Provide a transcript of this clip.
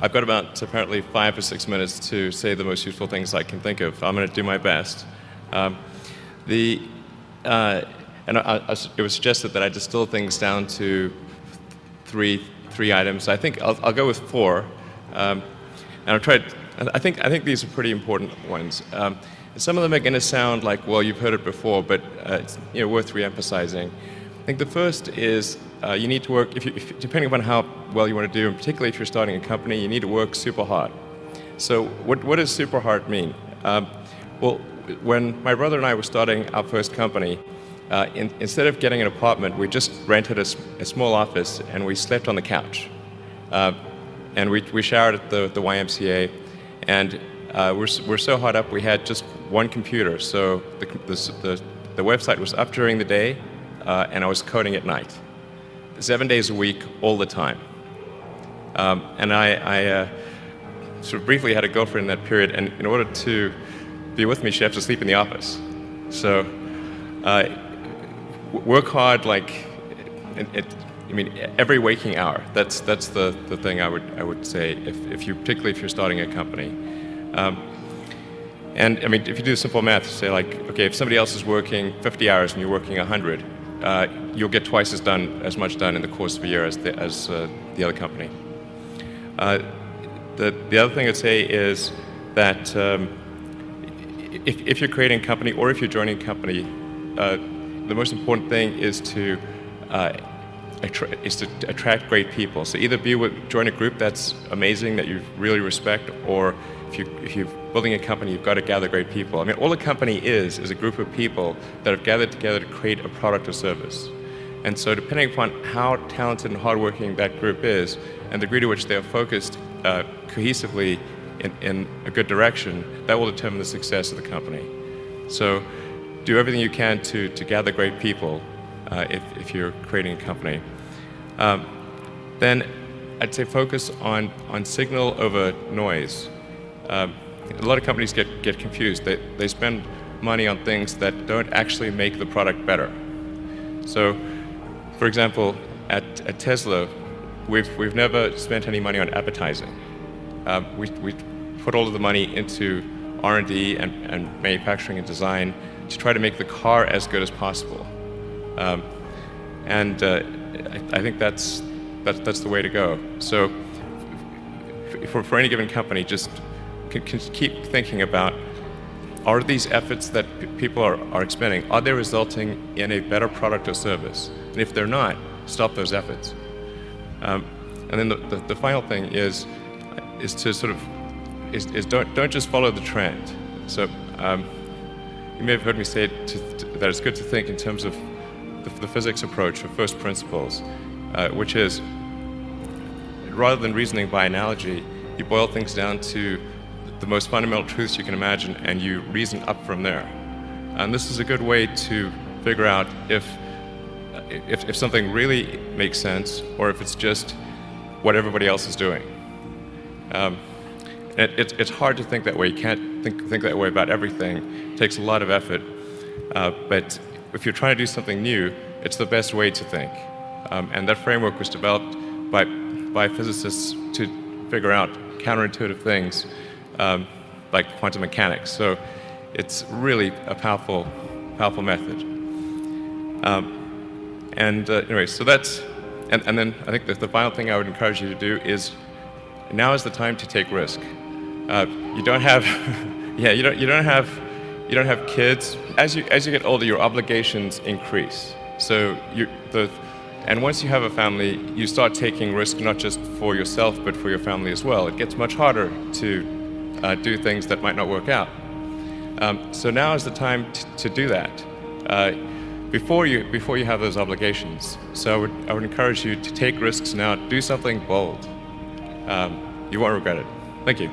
I've got about apparently 5 or 6 minutes to say the most useful things I can think of. I'm going to do my best. Um, the it was suggested that I distill things down to three items. I think I'll go with 4, and I'll try. I think these are pretty important ones. Some of them are going to sound like, well, you've heard it before, but it's worth re-emphasizing. I think the first is you need to work, depending upon how well you want to do, and particularly if you're starting a company, you need to work super hard. So what does super hard mean? Well, when my brother and I were starting our first company, instead of getting an apartment, we just rented a small office and we slept on the couch. And we showered at the YMCA, and we're so hot up we had just one computer. So the website was up during the day, and I was coding at night, 7 days a week, all the time. And I sort of briefly had a girlfriend in that period, and in order to be with me, she had to sleep in the office. So work hard, like every waking hour. That's the thing I would say particularly if you're starting a company. And I mean, if you do simple math, say like, okay, if somebody else is working 50 hours and you're working 100, you'll get twice as much done in the course of a year as the other company. The other thing I'd say is that if you're creating a company or if you're joining a company, the most important thing is to attract great people. So either join a group that's amazing, that you really respect, or if you're building a company, you've got to gather great people. I mean, all a company is a group of people that have gathered together to create a product or service. And so depending upon how talented and hardworking that group is, and the degree to which they are focused cohesively in a good direction, that will determine the success of the company. So do everything you can to gather great people if you're creating a company. Then I'd say focus on signal over noise. A lot of companies get confused. They spend money on things that don't actually make the product better. So, for example, at Tesla, we've never spent any money on advertising. We put all of the money into R&D and manufacturing and design to try to make the car as good as possible. And I think that's the way to go. So for any given company, just can keep thinking about, are these efforts that people are expending, are they resulting in a better product or service? And if they're not, stop those efforts. And then the final thing is to sort of don't just follow the trend. So you may have heard me say that it's good to think in terms of the physics approach of first principles, which is, rather than reasoning by analogy, you boil things down to the most fundamental truths you can imagine, and you reason up from there. And this is a good way to figure out if something really makes sense, or if it's just what everybody else is doing. It's hard to think that way. You can't think that way about everything. It takes a lot of effort. But if you're trying to do something new, it's the best way to think. And that framework was developed by physicists to figure out counterintuitive things like quantum mechanics. So it's really a powerful method. Anyway, so that's, and then I think that the final thing I would encourage you to do is, now is the time to take risk. You don't have, you don't have kids. As you get older, your obligations increase. So and once you have a family, you start taking risk not just for yourself but for your family as well. It gets much harder to do things that might not work out. So now is the time to do that before you have those obligations. So I would encourage you to take risks now. Do something bold. You won't regret it. Thank you.